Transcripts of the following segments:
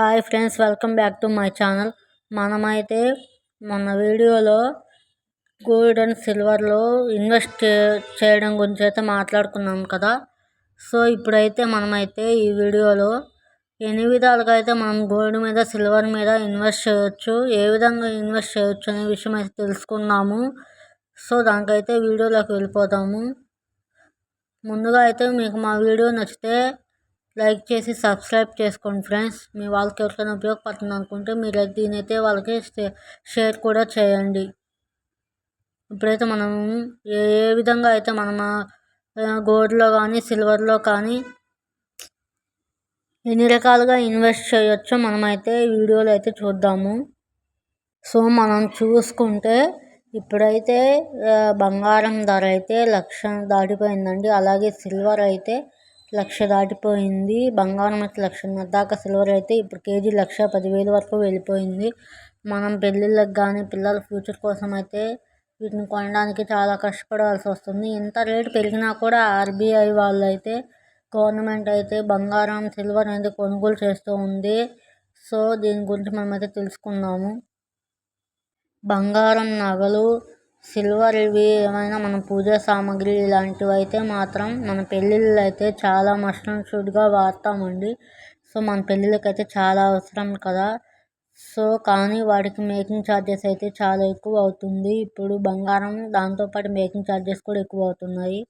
Hi friends, welcome back to my channel. మనమైతే మన వీడియోలో గోల్డ్ అండ్ సిల్వర్లో ఇన్వెస్ట్ చేయడం గురించి అయితే మాట్లాడుకున్నాం కదా. సో ఇప్పుడైతే మనమైతే ఈ వీడియోలో ఎన్ని విధాలుగా అయితే మనం గోల్డ్ మీద సిల్వర్ మీద ఇన్వెస్ట్ చేయొచ్చు, ఏ విధంగా ఇన్వెస్ట్ చేయొచ్చు అనే విషయం అయితే తెలుసుకున్నాము. సో దానికైతే వీడియోలోకి వెళ్ళిపోతాము. ముందుగా అయితే మీకు మా వీడియో నచ్చితే లైక్ చేసి సబ్స్క్రైబ్ చేసుకోండి ఫ్రెండ్స్. మీ వాళ్ళకి ఎవరికైనా ఉపయోగపడుతుంది అనుకుంటే మీరు దీనైతే వాళ్ళకి షేర్ కూడా చేయండి. ఇప్పుడైతే మనం ఏ విధంగా అయితే మనం గోల్డ్లో కానీ సిల్వర్లో కానీ ఎన్ని రకాలుగా ఇన్వెస్ట్ చేయొచ్చో మనమైతే వీడియోలో అయితే చూద్దాము. సో మనం చూసుకుంటే ఇప్పుడైతే బంగారం ధర అయితే 1,00,000 దాటిపోయిందండి. అలాగే సిల్వర్ అయితే 1,00,000 దాటిపోయింది. బంగారం అయితే 1,50,000 దాకా, సిల్వర్ అయితే ఇప్పుడు కేజీ 1,10,000 వరకు వెళ్ళిపోయింది. మనం పెళ్ళిళ్ళకి కానీ పిల్లల ఫ్యూచర్ కోసం అయితే వీటిని కొనడానికి చాలా కష్టపడాల్సి వస్తుంది. ఇంత రేటు పెరిగినా కూడా ఆర్బీఐ వాళ్ళు అయితే గవర్నమెంట్ అయితే బంగారం సిల్వర్ అనేది కొనుగోలు చేస్తూ ఉంది. సో దీని గురించి మనమైతే తెలుసుకుందాము. బంగారం నగలు, సిల్వర్ ఇవి ఏమైనా మన పూజా సామాగ్రి ఇలాంటివి అయితే మాత్రం మన పెళ్ళిళ్ళు అయితే చాలా మస్ట్ అండ్ షుడ్గా వాడతామండి. సో మన పెళ్ళిళ్ళకి అయితే చాలా అవసరం కదా. సో కానీ వాటికి మేకింగ్ ఛార్జెస్ అయితే చాలా ఎక్కువ అవుతుంది. ఇప్పుడు బంగారం దాంతోపాటు మేకింగ్ ఛార్జెస్ కూడా ఎక్కువ అవుతున్నాయి.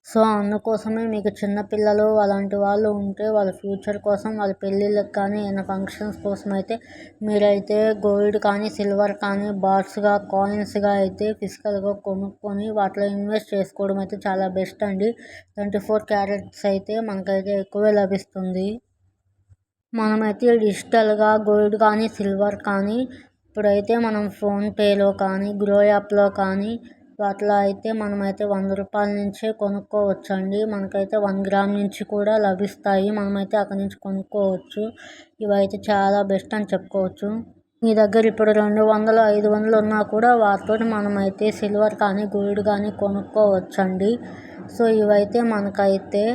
సో అందుకోసమే మీకు చిన్నపిల్లలు అలాంటి వాళ్ళు ఉంటే వాళ్ళ ఫ్యూచర్ కోసం, వాళ్ళ పెళ్ళిళ్ళకి కానీ ఏమైనా ఫంక్షన్స్ కోసం అయితే మీరైతే గోల్డ్ కానీ సిల్వర్ కానీ బార్స్గా కాయిన్స్గా అయితే ఫిజికల్గా కొనుక్కొని వాటిలో ఇన్వెస్ట్ చేసుకోవడం అయితే చాలా బెస్ట్ అండి. 24 క్యారెట్స్ అయితే మనకైతే ఎక్కువే లభిస్తుంది. మనమైతే డిజిటల్గా గోల్డ్ కానీ సిల్వర్ కానీ ఇప్పుడైతే మనం ఫోన్పేలో కానీ గ్రో యాప్లో కానీ వాటిలో అయితే మనమైతే 100 రూపాయల నుంచే కొనుక్కోవచ్చండి. మనకైతే 1 గ్రామ్ నుంచి కూడా లభిస్తాయి. మనమైతే అక్కడి నుంచి కొనుక్కోవచ్చు. ఇవైతే చాలా బెస్ట్ అని చెప్పుకోవచ్చు. మీ దగ్గర ఇప్పుడు 200, 500 ఉన్నా కూడా వాటితో మనమైతే సిల్వర్ కానీ గోల్డ్ కానీ కొనుక్కోవచ్చండి. సో ఇవైతే మనకైతే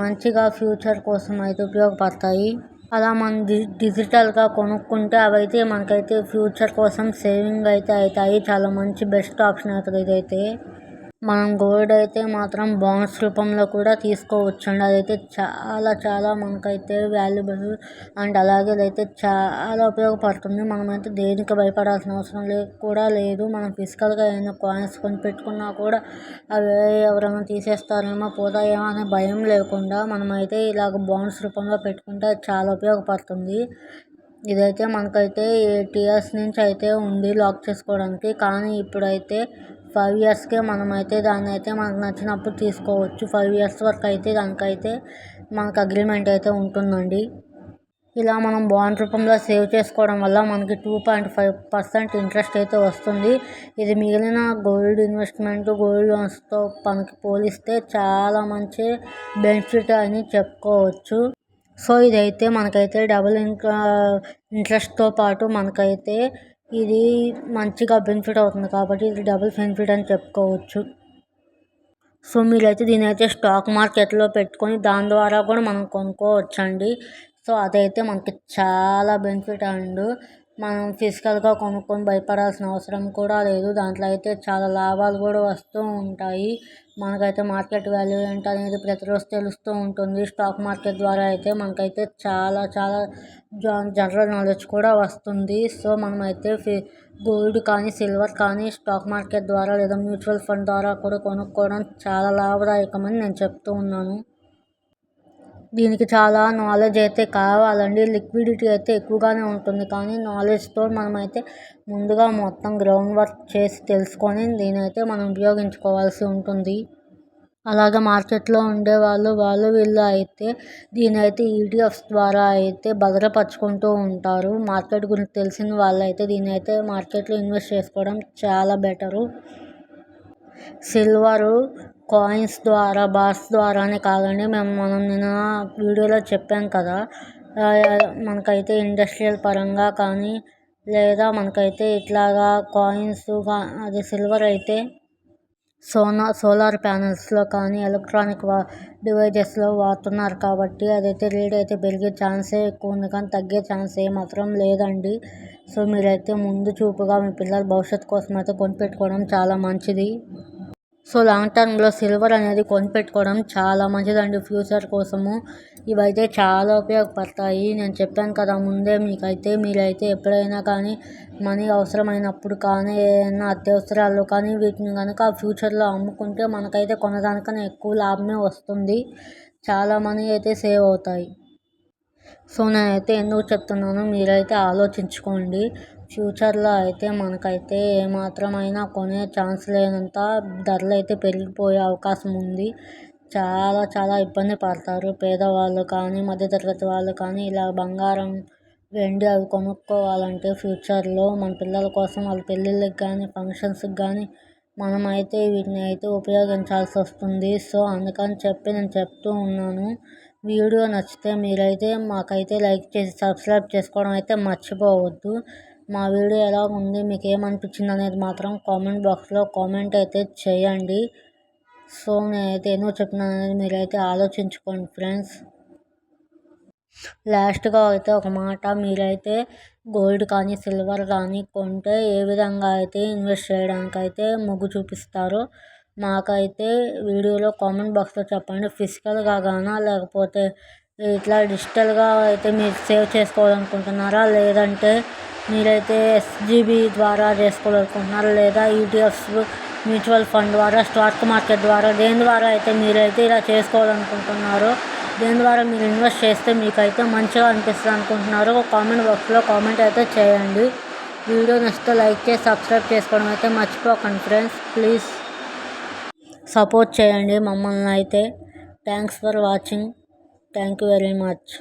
మంచిగా ఫ్యూచర్ కోసం అయితే ఉపయోగపడతాయి. అలా మనం డిజిటల్గా కొనుక్కుంటే అవైతే మనకైతే ఫ్యూచర్ కోసం సేవింగ్ అయితే అవుతాయి. చాలా మంచి బెస్ట్ ఆప్షన్ అవుతుంది ఇదైతే. మనం గోల్డ్ అయితే మాత్రం బాండ్స్ రూపంలో కూడా తీసుకోవచ్చండి. అదైతే చాలా చాలా మనకైతే వాల్యుబుల్ అండ్ అలాగే అదైతే చాలా ఉపయోగపడుతుంది. మనమైతే దేనికి భయపడాల్సిన అవసరం కూడా లేదు. మనం ఫిజికల్గా ఏమైనా కాయిన్స్ కొని పెట్టుకున్నా కూడా అవి ఎవరైనా తీసేస్తారేమో, పోతాయేమో అనే భయం లేకుండా మనమైతే ఇలాగ బాండ్స్ రూపంలో పెట్టుకుంటే చాలా ఉపయోగపడుతుంది. ఇదైతే మనకైతే 8 years నుంచి అయితే ఉంది లాక్ చేసుకోవడానికి. కానీ ఇప్పుడైతే 5 yearsకే మనమైతే దాన్ని అయితే మనకు నచ్చినప్పుడు తీసుకోవచ్చు. 5 years వరకు అయితే దానికైతే మనకు అగ్రిమెంట్ అయితే ఉంటుందండి. ఇలా మనం బాండ్ రూపంలో సేవ్ చేసుకోవడం వల్ల మనకి 2.5% ఇంట్రెస్ట్ అయితే వస్తుంది. ఇది మిగిలిన గోల్డ్ ఇన్వెస్ట్మెంట్, గోల్డ్ లోన్స్తో మనకి పోలిస్తే చాలా మంచి బెనిఫిట్ అని చెప్పుకోవచ్చు. సో ఇదైతే మనకైతే డబుల్ ఇంట్రెస్ట్తో పాటు మనకైతే ఇది మంచిగా బెనిఫిట్ అవుతుంది కాబట్టి ఇది డబుల్ బెనిఫిట్ అని చెప్పుకోవచ్చు. సో మీరైతే దీని అయితే స్టాక్ మార్కెట్లో పెట్టుకొని దాని ద్వారా కూడా మనం కొనుక్కోవచ్చండి. సో అదైతే మనకి చాలా బెనిఫిట్ అండ్ మనం ఫిజికల్గా కొనుక్కొని భయపడాల్సిన అవసరం కూడా లేదు. దాంట్లో అయితే చాలా లాభాలు కూడా వస్తూ ఉంటాయి. మనకైతే మార్కెట్ వాల్యూ ఏంటనేది ప్రతిరోజు తెలుస్తూ ఉంటుంది. స్టాక్ మార్కెట్ ద్వారా అయితే మనకైతే చాలా చాలా జనరల్ నాలెడ్జ్ కూడా వస్తుంది. సో మనమైతే గోల్డ్ కానీ సిల్వర్ కానీ స్టాక్ మార్కెట్ ద్వారా లేదా మ్యూచువల్ ఫండ్ ద్వారా కూడా కొనుక్కోవడం చాలా లాభదాయకమని నేను చెప్తూ ఉన్నాను. దీనికి చాలా నాలెడ్జ్ అయితే కావాలండి. లిక్విడిటీ అయితే ఎక్కువగానే ఉంటుంది కానీ నాలెడ్జ్తో మనమైతే ముందుగా మొత్తం గ్రౌండ్ వర్క్ చేసి తెలుసుకొని దీనైతే మనం ఉపయోగించుకోవాల్సి ఉంటుంది. అలాగే మార్కెట్లో ఉండేవాళ్ళు వీళ్ళు అయితే దీనైతే ఈటీఎఫ్స్ ద్వారా అయితే భద్రపరుచుకుంటూ ఉంటారు. మార్కెట్ గురించి తెలిసిన వాళ్ళు అయితే దీనైతే మార్కెట్లో ఇన్వెస్ట్ చేసుకోవడం చాలా బెటరు. సిల్వరు కాయిన్స్ ద్వారా, బార్స్ ద్వారానే కాదండి. మనం నిన్న వీడియోలో చెప్పాం కదా, మనకైతే ఇండస్ట్రియల్ పరంగా కానీ లేదా మనకైతే ఇట్లాగా కాయిన్స్ అది సిల్వర్ అయితే సోలార్ ప్యానెల్స్లో కానీ ఎలక్ట్రానిక్ డివైజెస్లో వాడుతున్నారు కాబట్టి అదైతే రేట్ అయితే పెరిగే ఛాన్సే ఎక్కువ ఉంది, కానీ తగ్గే ఛాన్స్ ఏమాత్రం లేదండి. సో మీరైతే ముందు చూపుగా మీ పిల్లల భవిష్యత్తు కోసం అయితే కొనిపెట్టుకోవడం చాలా మంచిది. సో లాంగ్ టర్మ్లో సిల్వర్ అనేది కొనిపెట్టుకోవడం చాలా మంచిదండి ఫ్యూచర్ కోసము. ఇవైతే చాలా ఉపయోగపడతాయి. నేను చెప్పాను కదా ముందే మీరైతే మీరైతే ఎప్పుడైనా కానీ మనీ అవసరమైనప్పుడు కానీ ఏదైనా అత్యవసరాల్లో కానీ వీటిని కనుక ఫ్యూచర్లో అమ్ముకుంటే మనకైతే కొనడానికన్నా ఎక్కువ లాభమే వస్తుంది. చాలా మనీ అయితే సేవ్ అవుతాయి. సో నేనైతే ఎందుకు చెప్తున్నాను మీరైతే ఆలోచించుకోండి. ఫ్యూచర్లో అయితే మనకైతే ఏమాత్రమైనా కొనే ఛాన్స్ లేనంత ధరలు అయితే పెరిగిపోయే అవకాశం ఉంది. చాలా చాలా ఇబ్బంది పడతారు పేదవాళ్ళు కానీ మధ్యతరగతి వాళ్ళు కానీ ఇలా బంగారం వెండి అవి కొనుక్కోవాలంటే ఫ్యూచర్లో మన పిల్లల కోసం వాళ్ళ పెళ్ళిళ్ళకి కానీ ఫంక్షన్స్కి కానీ మనమైతే వీటిని అయితే ఉపయోగించాల్సి వస్తుంది. సో అందుకని చెప్పి నేను చెప్తూ ఉన్నాను. వీడియో నచ్చితే మీరైతే మాకైతే లైక్ చేసి సబ్స్క్రైబ్ చేసుకోవడం అయితే మర్చిపోవద్దు. మా వీడియో ఎలా ఉంది, మీకు ఏమనిపించింది అనేది మాత్రం కామెంట్ బాక్స్లో కామెంట్ అయితే చేయండి. సో నేనైతే ఎన్నో చెప్తున్నాను అనేది మీరైతే ఆలోచించుకోండి ఫ్రెండ్స్. లాస్ట్గా అయితే ఒక మాట, మీరైతే గోల్డ్ కానీ సిల్వర్ కానీ కొంటే ఏ విధంగా అయితే ఇన్వెస్ట్ చేయడానికి అయితే మొగ్గు చూపిస్తారో మాకైతే వీడియోలో కామెంట్ బాక్స్లో చెప్పండి. ఫిజికల్గా గానా లేకపోతే ఇట్లా డిజిటల్గా అయితే మీరు సేవ్ చేసుకోవాలనుకుంటున్నారా, లేదంటే మీరైతే ఎస్జీబీ ద్వారా చేసుకోవాలనుకుంటున్నారా, లేదా ఈటీఎఫ్స్ మ్యూచువల్ ఫండ్ ద్వారా స్టాక్ మార్కెట్ ద్వారా దేని ద్వారా అయితే మీరైతే ఇలా చేసుకోవాలనుకుంటున్నారో, దేని ద్వారా మీరు ఇన్వెస్ట్ చేస్తే మీకైతే మంచిగా అనిపిస్తుంది అనుకుంటున్నారో కామెంట్ బాక్స్లో కామెంట్ అయితే చేయండి. వీడియో నచ్చితే లైక్ చేసి సబ్స్క్రైబ్ చేసుకోవడం అయితే మర్చిపోకండి ఫ్రెండ్స్. ప్లీజ్ సపోర్ట్ చేయండి మమ్మల్ని అయితే. Thanks for watching. Thank you very much.